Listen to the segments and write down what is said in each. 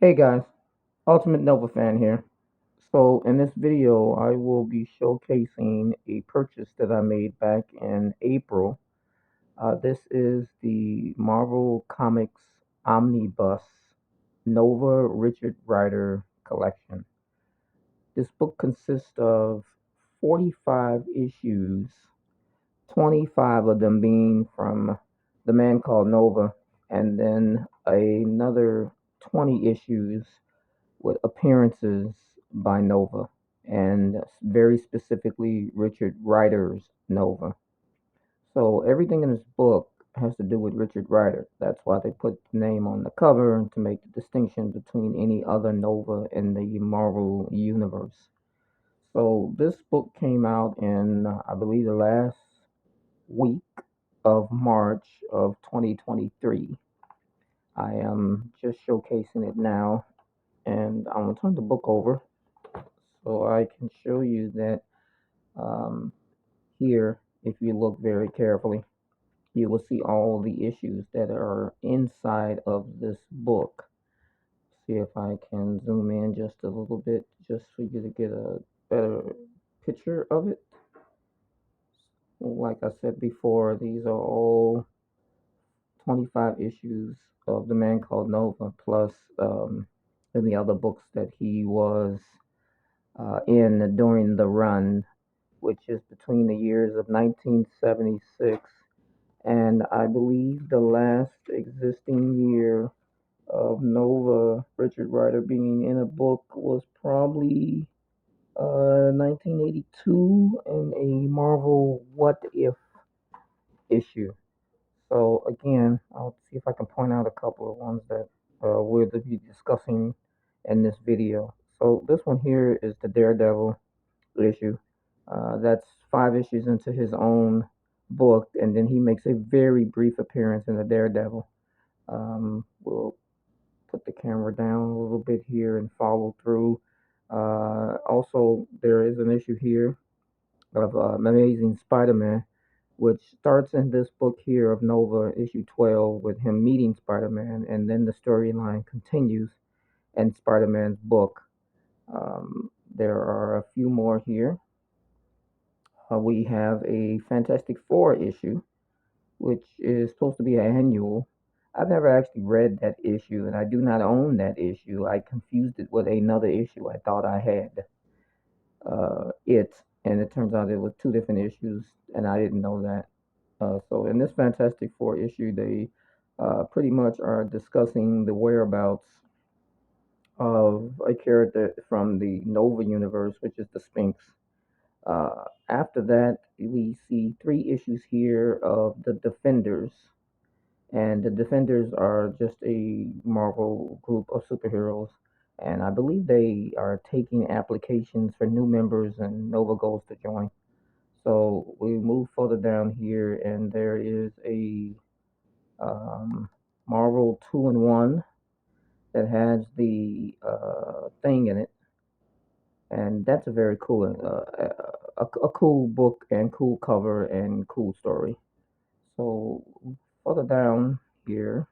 Hey guys, Ultimate Nova fan here. So in this video, I will be showcasing a purchase that I made back in April. This is the Marvel Comics Omnibus Nova Richard Rider collection. This book consists of 45 issues, 25 of them being from the man called Nova, and then another 20 issues with appearances by Nova, and very specifically Richard Rider's Nova. So everything in this book has to do with Richard Rider. That's why they put the name on the cover to make the distinction between any other Nova in the Marvel universe. So this book came out in, I believe, the last week of March of 2023. I am just showcasing it now, and I'm gonna turn the book over so I can show you that um, here, if you look very carefully, you will see all the issues that are inside of this book. See if I can zoom in just a little bit, just for you to get a better picture of it. Like I said before, these are all 25 issues of The Man Called Nova, plus any other books that he was in during the run, which is between the years of 1976 and I believe the last existing year of Nova Richard Rider being in a book was probably 1982 in a Marvel What If issue. So again, I'll see if I can point out a couple of ones that we'll be discussing in this video. So this one here is the Daredevil issue. That's 5 issues into his own book, and then he makes a very brief appearance in the Daredevil. We'll put the camera down a little bit here and follow through. Also, there is an issue here of Amazing Spider-Man, which starts in this book here of Nova, issue 12, with him meeting Spider-Man, and then the storyline continues in Spider-Man's book. There are a few more here. We have a Fantastic Four issue, which is supposed to be an annual. I've never actually read that issue, and I do not own that issue. I confused it with another issue I thought I had. And it turns out it was two different issues, and I didn't know that. So in this Fantastic Four issue, they pretty much are discussing the whereabouts of a character from the Nova universe, which is the Sphinx. After that, we see 3 issues here of the Defenders, and the Defenders are just a Marvel group of superheroes. And I believe they are taking applications for new members, and Nova goes to join. So we move further down here, and there is a Marvel 2-in-1 that has the thing in it, and that's a very cool, a cool book and cool cover and cool story. So further down here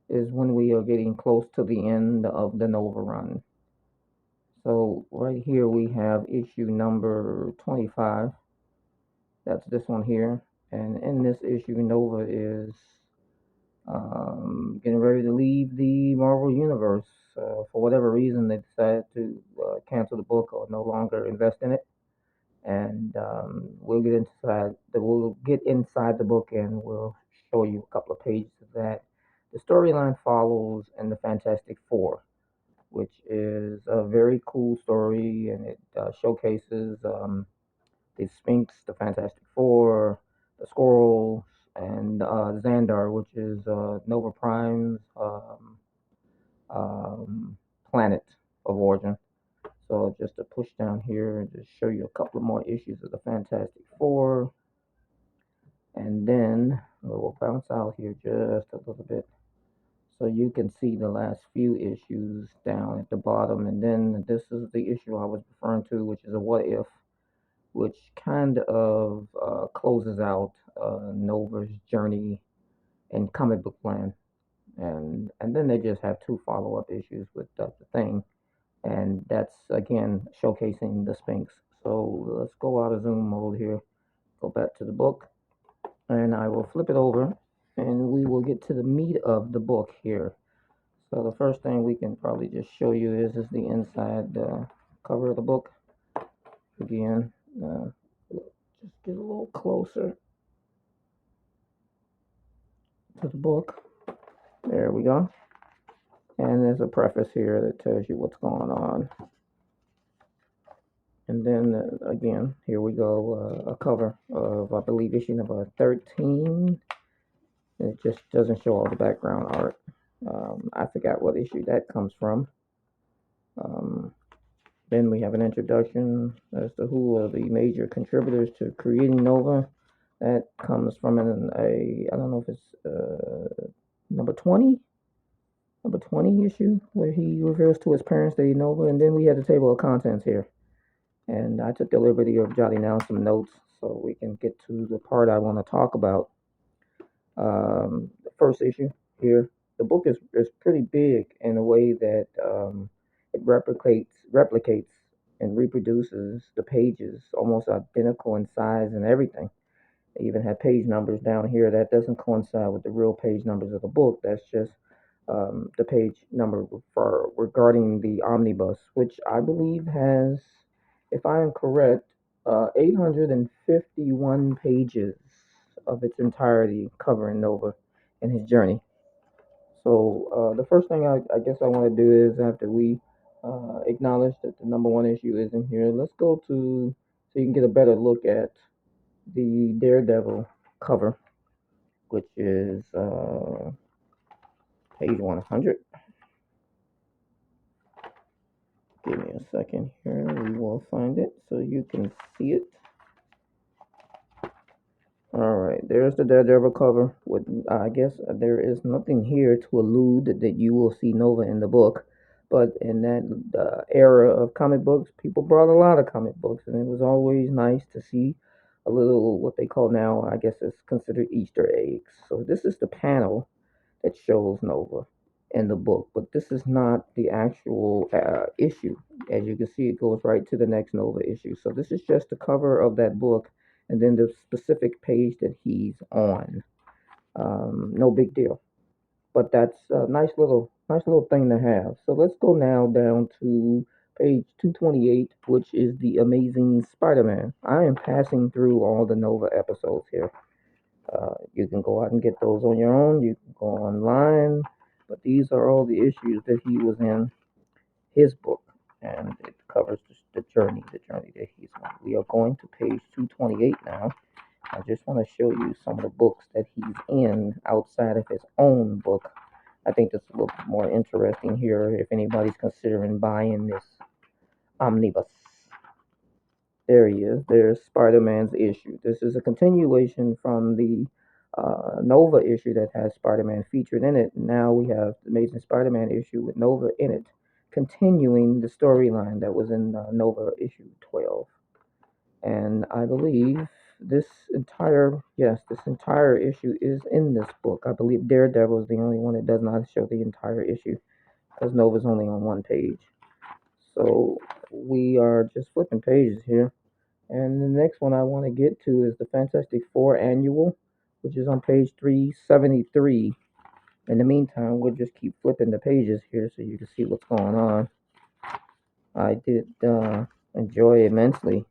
is when we are getting close to the end of the Nova run. So right here we have issue number 25. That's this one here. And in this issue, Nova is getting ready to leave the Marvel Universe. For whatever reason, they decided to cancel the book or no longer invest in it. And we'll get inside the book, and we'll show you a couple of pages of that. The storyline follows in the Fantastic Four, which is a very cool story, and it showcases the Sphinx, the Fantastic Four, the Squirrels, and Xandar, which is Nova Prime's um, planet of origin. So just to push down here and just show you a couple of more issues of the Fantastic Four, and then we'll bounce out here just a little bit so you can see the last few issues down at the bottom. And then this is the issue I was referring to, which is a What If, which kind of closes out Nova's journey in comic book land. and then they just have two follow-up issues with the thing, and that's again showcasing the Sphinx. So let's go out of zoom mode here, go back to the book, and I will flip it over, and we will get to the meat of the book here. So the first thing we can probably just show you is the inside cover of the book. Again, just get a little closer to the book. There we go. And there's a preface here that tells you what's going on. And then again, here we go, a cover of, I believe, issue number 13. It just doesn't show all the background art. I forgot what issue that comes from. Then we have an introduction as to who are the major contributors to creating Nova. That comes from I don't know if it's number 20, number 20 issue, where he reveals to his parents that he Nova. And then we have the table of contents here. And I took the liberty of jotting down some notes so we can get to the part I want to talk about. The first issue here, the book is pretty big in a way that it replicates and reproduces the pages almost identical in size and everything. They even have page numbers down here that doesn't coincide with the real page numbers of the book. That's just the page number for regarding the Omnibus, which I believe has, if I am correct, 851 pages of its entirety covering Nova and his journey. So the first thing I guess I want to do is, after we acknowledge that the number one issue isn't here, let's go to, so you can get a better look at the Daredevil cover, which is page 100. Give me a second here. We will find it so you can see it. All right, there's the Daredevil cover. With I guess there is nothing here to allude that you will see Nova in the book, but in that era of comic books, people brought a lot of comic books, and it was always nice to see a little what they call now, I guess it's considered Easter eggs. So this is the panel that shows Nova in the book, but this is not the actual issue. As you can see, it goes right to the next Nova issue. So this is just the cover of that book, and then the specific page that he's on. No big deal, but that's a nice little thing to have. So let's go now down to page 228, which is the Amazing Spider-Man. I am passing through all the Nova episodes here. You can go out and get those on your own. You can go online, but these are all the issues that he was in his book, and it covers the journey that he's on. We are going to page 228 now. I just want to show you some of the books that he's in outside of his own book. I think that's a little bit more interesting here if anybody's considering buying this omnibus. There he is. There's Spider-Man's issue. This is a continuation from the Nova issue that has Spider-Man featured in it. Now we have the Amazing Spider-Man issue with Nova in it, continuing the storyline that was in Nova issue 12. And I believe this entire issue is in this book. I believe Daredevil is the only one that does not show the entire issue, because Nova's only on one page. So we are just flipping pages here. And the next one I want to get to is the Fantastic Four Annual, which is on page 373. In the meantime, we'll just keep flipping the pages here so you can see what's going on. I did enjoy immensely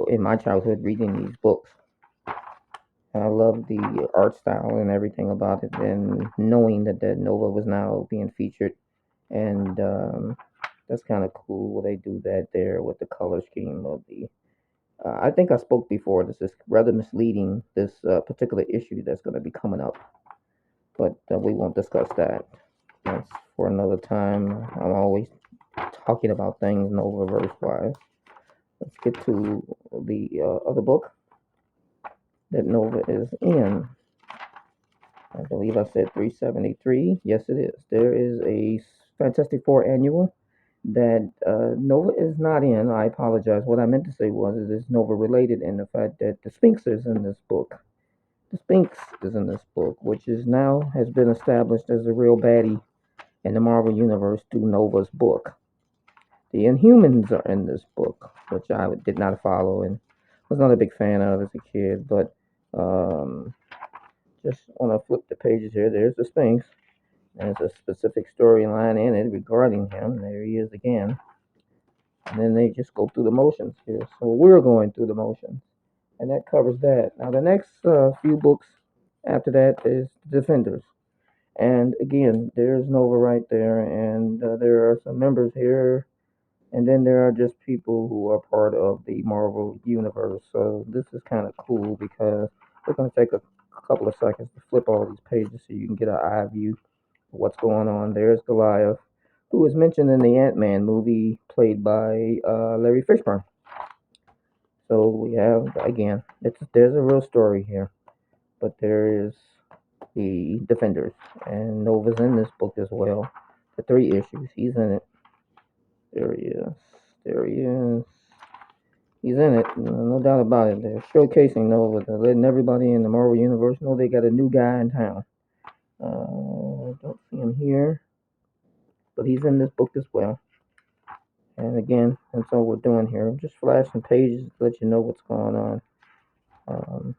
in my childhood reading these books. I love the art style and everything about it, and knowing that Nova was now being featured, and that's kind of cool. They do that there with the color scheme of the. I think I spoke before. This is rather misleading. This particular issue that's going to be coming up, but we won't discuss that. That's for another time. I'm always talking about things Nova verse wise. Let's get to the other book that Nova is in. I believe I said 373. Yes, it is. There is a Fantastic Four Annual that Nova is not in. I apologize. What I meant to say was it is Nova related in the fact that the Sphinx is in this book. The Sphinx is in this book, which is now has been established as a real baddie in the Marvel Universe through Nova's book. The Inhumans are in this book, which I did not follow and was not a big fan of as a kid. But um, just want to flip the pages here. There's the Sphinx. There's a specific storyline in it regarding him. There he is again. And then they just go through the motions here. So we're going through the motions. And that covers that. Now, the next few books after that is Defenders. And again, there's Nova right there. And there are some members here. And then there are just people who are part of the Marvel Universe. So this is kind of cool because we're going to take a couple of seconds to flip all these pages so you can get an eye view of what's going on. There's Goliath, who is mentioned in the Ant-Man movie, played by Larry Fishburne. So we have again, there's a real story here, but there is the Defenders, and Nova's in this book as well. The 3 issues, he's in it. There he is. There he is. He's in it, no doubt about it. They're showcasing Nova. They're letting everybody in the Marvel Universe know they got a new guy in town. Don't see him here, but he's in this book as well. And again, that's all we're doing here. I'm just flashing pages to let you know what's going on.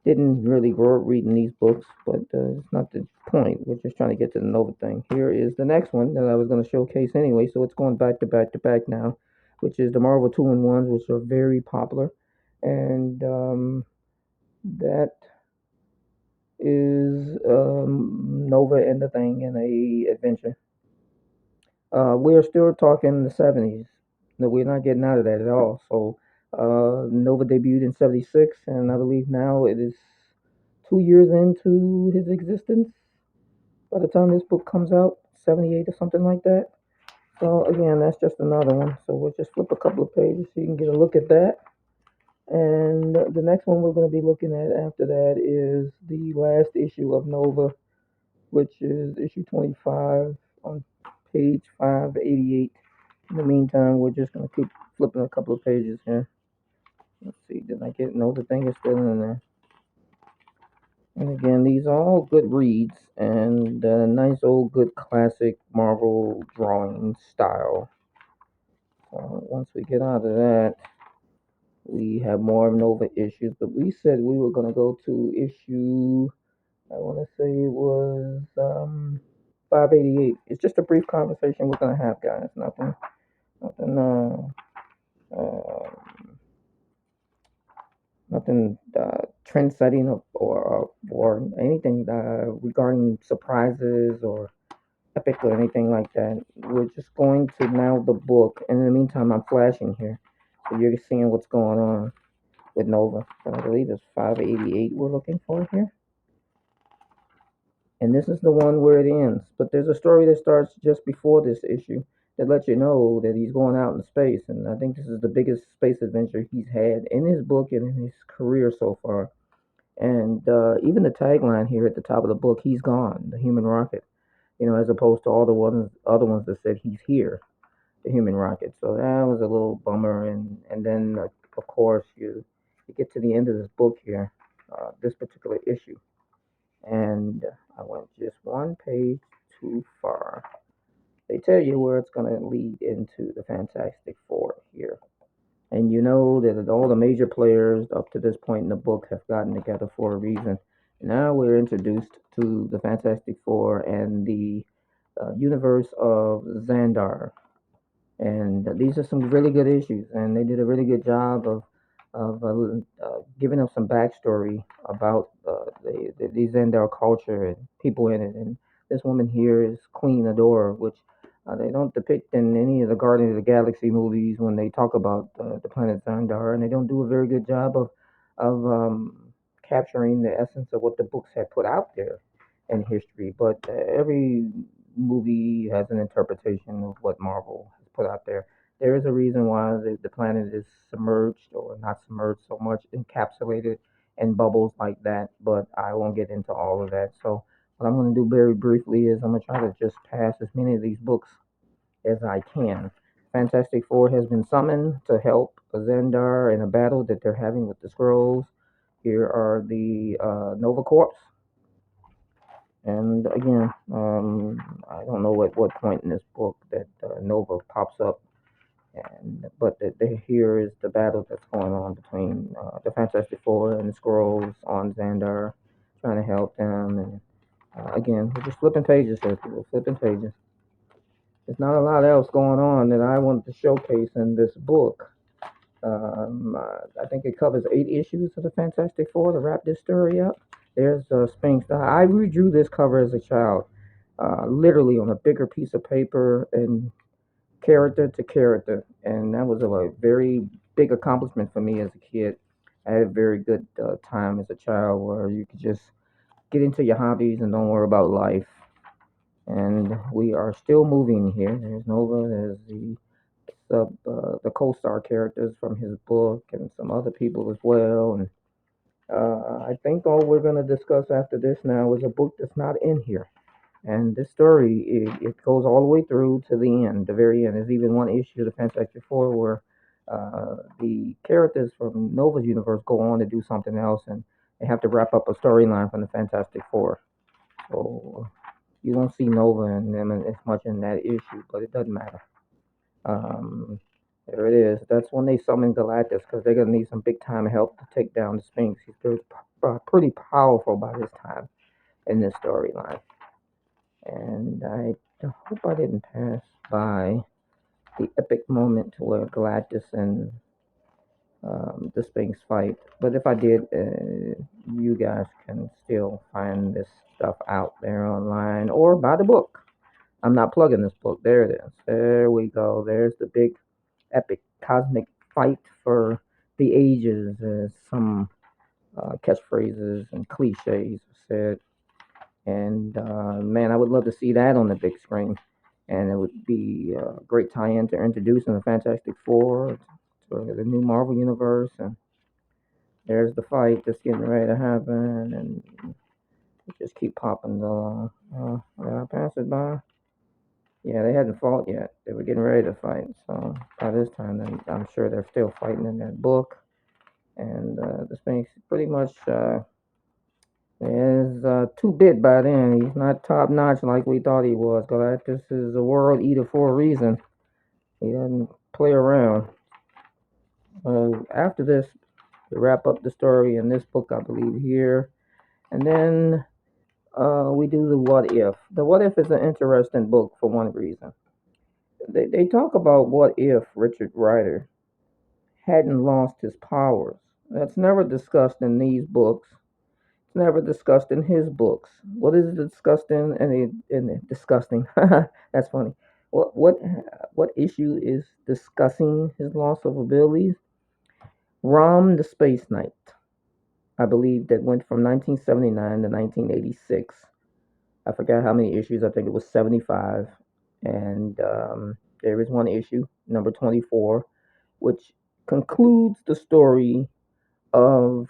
Didn't really grow up reading these books, but it's not the point. We're just trying to get to the Nova thing. Here is the next one that I was going to showcase anyway, so it's going back to back to back now, which is the Marvel 2-in-1s, which are very popular. And that is Nova and the Thing in a adventure. We are still talking the 70s. No, we're not getting out of that at all. So Nova debuted in 76, and I believe now it is 2 years into his existence by the time this book comes out, 78 or something like that. So again, that's just another one. So we'll just flip a couple of pages so you can get a look at that. And the next one we're going to be looking at after that is the last issue of Nova, which is issue 25 on page 588. In the meantime, we're just going to keep flipping a couple of pages here. Let's see, did I get no? The thing is still in there. And again, these are all good reads and nice old good classic Marvel drawing style. Once we get out of that, we have more Nova issues. But we said we were going to go to issue, I want to say it was 588. It's just a brief conversation we're going to have, guys. Nothing, nothing trend setting or anything regarding surprises or epic or anything like that. We're just going to now the book, and in the meantime, I'm flashing here, so you're seeing what's going on with Nova. So I believe it's 588 we're looking for here, and this is the one where it ends. But there's a story that starts just before this issue that lets you know that he's going out in space, and I think this is the biggest space adventure he's had in his book and in his career so far. And even the tagline here at the top of the book, "He's gone, the human rocket," as opposed to all the other ones that said he's here, the human rocket. So that was a little bummer. And then of course you get to the end of this book here, this particular issue, and I went just one page too far. They tell you where it's going to lead into the Fantastic Four here. And you know that all the major players up to this point in the book have gotten together for a reason. Now we're introduced to the Fantastic Four and the universe of Xandar, and these are some really good issues, and they did a really good job of giving us some backstory about the Xandar culture and people in it. And this woman here is Queen Adora, which they don't depict in any of the Guardians of the Galaxy movies when they talk about the planet Xandar, and they don't do a very good job of capturing the essence of what the books had put out there in history. But every movie has an interpretation of what Marvel has put out there. There is a reason why the planet is submerged, or not submerged so much, encapsulated in bubbles like that, but I won't get into all of that. So, what I'm going to do very briefly is I'm going to try to just pass as many of these books as I can. Fantastic Four has been summoned to help Xandar in a battle that they're having with the Skrulls. Here are the Nova Corps. And again, I don't know at what point in this book that Nova pops up, but here is the battle that's going on between the Fantastic Four and the Skrulls on Xandar, trying to help them. And again, we're just flipping pages here, people, flipping pages. There's not a lot else going on that I wanted to showcase in this book. I think it covers 8 issues of the Fantastic Four to wrap this story up. There's Sphinx. I redrew this cover as a child, literally on a bigger piece of paper and character to character, and that was a very big accomplishment for me as a kid. I had a very good time as a child where you could just get into your hobbies and don't worry about life. And we are still moving here. There's Nova. There's the co-star characters from his book and some other people as well. And I think all we're going to discuss after this now is a book that's not in here. And this story, it goes all the way through to the end, the very end. There's even one issue of the Fantastic Four where the characters from Nova's universe go on to do something else, and they have to wrap up a storyline from the Fantastic Four. So you won't see Nova and them as much in that issue, but it doesn't matter. Um, there it is. That's when they summon Galactus because they're gonna need some big time help to take down the Sphinx. He's pretty powerful by this time in this storyline. And I hope I didn't pass by the epic moment where Galactus and the Sphinx fight. But if I did, you guys can still find this stuff out there online or buy the book. I'm not plugging this book. There it is. There we go. There's the big epic cosmic fight for the ages, as some catchphrases and cliches said. And man, I would love to see that on the big screen. And it would be a great tie-in to introducing the Fantastic Four to the new Marvel universe. And there's the fight that's getting ready to happen, and just keep popping along. Did I pass it by? Yeah, they hadn't fought yet. They were getting ready to fight. So by this time, I'm sure they're still fighting in that book. And the Sphinx pretty much is 2-bit by then. He's not top notch like we thought he was. Galactus is a world eater for a reason. He doesn't play around. After this, we wrap up the story in this book, I believe, here. And then we do the What If. The What If is an interesting book for one reason. They talk about what if Richard Rider hadn't lost his powers. That's never discussed in these books. It's never discussed in his books. What is discussed in disgusting? That's funny. What issue is discussing his loss of abilities? Rom the Space Knight. I believe that went from 1979 to 1986. I forgot how many issues. I think it was 75. And there is one issue, number 24, which concludes the story of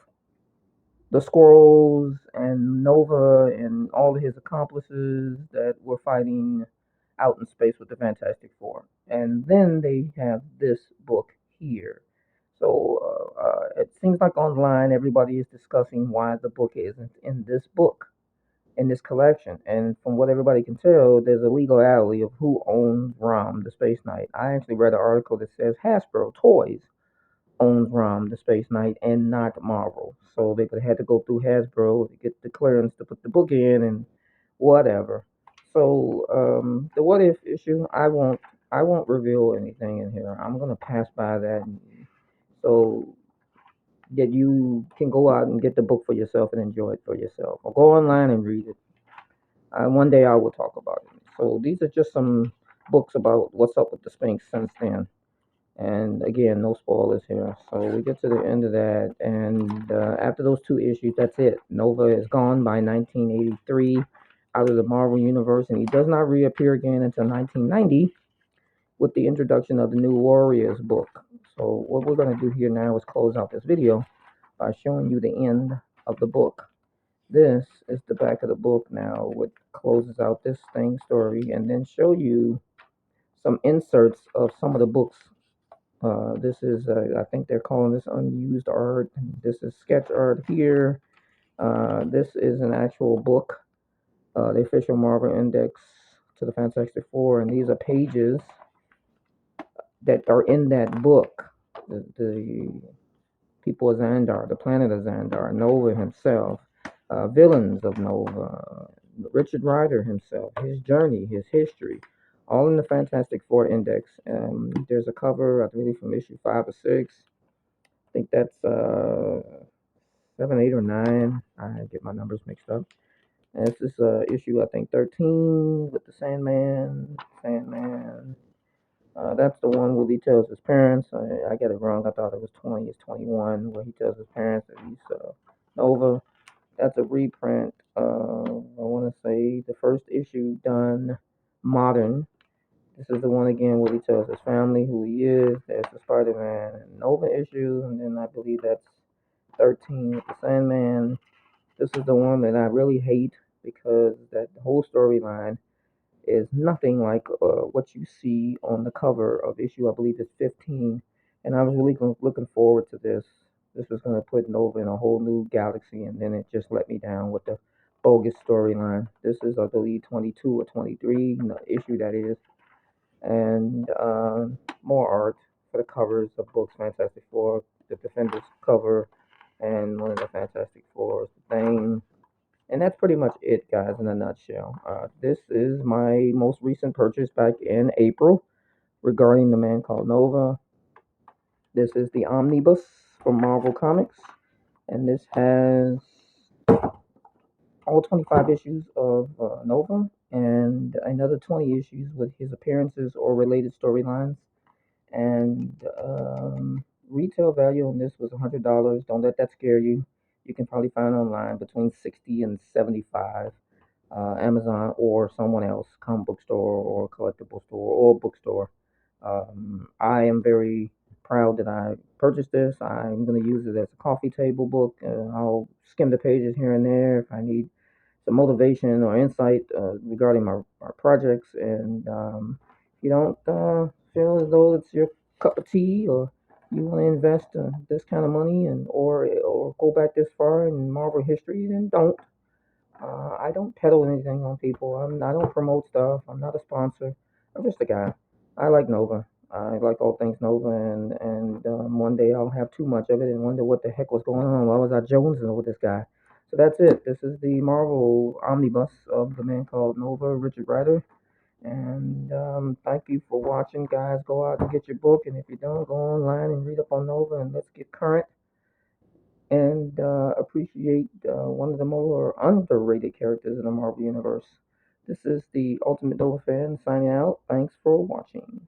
the Squirrels and Nova and all of his accomplices that were fighting out in space with the Fantastic Four. And then they have this book here. So it seems like online everybody is discussing why the book isn't in this book, in this collection. And from what everybody can tell, there's a legality of who owns Rom, the Space Knight. I actually read an article that says Hasbro Toys owns Rom, the Space Knight, and not Marvel. So they would have to go through Hasbro to get the clearance to put the book in and whatever. So the What If issue, I won't reveal anything in here. I'm gonna pass by that, so that you can go out and get the book for yourself and enjoy it for yourself, or go online and read it. One day I will talk about it. So these are just some books about what's up with the Sphinx since then. And again, no spoilers here. So we get to the end of that, and after those 2 issues, that's it. Nova is gone by 1983 out of the Marvel Universe, and he does not reappear again until 1990 with the introduction of the New Warriors book. So what we're going to do here now is close out this video by showing you the end of the book. This is the back of the book now, which closes out this thing story, and then show you some inserts of some of the books This is, I think they're calling this unused art. This is sketch art here. This is an actual book, the official Marvel Index to the Fantastic Four, and these are pages that are in that book. The people of Xandar, the planet of Xandar, Nova himself, villains of Nova, Richard Rider himself, his journey, his history, all in the Fantastic Four Index. There's a cover, I believe, from issue 5 or 6. I think that's 7, 8, or 9. I get my numbers mixed up. And this is issue, I think, 13 with the Sandman. Sandman. That's the one where he tells his parents. I get it wrong. I thought it was 20. It's 21, where he tells his parents that he's Nova. That's a reprint. I want to say the first issue done modern. This is the one again where he tells his family who he is. There's the Spider-Man and Nova issue, and then I believe that's 13 with the Sandman. This is the one that I really hate because that whole storyline is nothing like what you see on the cover of issue, I believe it's 15. And I was really looking forward to this. This was going to put Nova in a whole new galaxy, and then it just let me down with the bogus storyline. This is, I believe, 22 or 23 issue that is, and more art for the covers of books, Fantastic Four, the Defenders cover, and one of the Fantastic Fours, the Thing, and that's pretty much it, guys, in a nutshell. This is my most recent purchase back in April regarding the man called Nova. This is the Omnibus from Marvel Comics, and this has all 25 issues of Nova and another 20 issues with his appearances or related storylines. And retail value on this was $100. Don't let that scare you. You can probably find online between 60 and 75. Amazon or someone else, comic book store or collectible store or bookstore. I am very proud that I purchased this. I'm going to use it as a coffee table book. I'll skim the pages here and there if I need some motivation or insight regarding my projects. And if you don't feel as though it's your cup of tea, or you want to invest this kind of money and or go back this far in Marvel history, then don't. I don't peddle anything on people. I don't promote stuff. I'm not a sponsor. I'm just a guy. I like Nova. I like all things Nova, and one day I'll have too much of it and wonder what the heck was going on. Why was I jonesing with this guy? So that's it. This is the Marvel Omnibus of the man called Nova, Richard Rider. And thank you for watching, guys. Go out and get your book, and if you don't, go online and read up on Nova, and let's get current and appreciate one of the more underrated characters in the Marvel Universe. This is the Ultimate Nova fan signing out. Thanks for watching.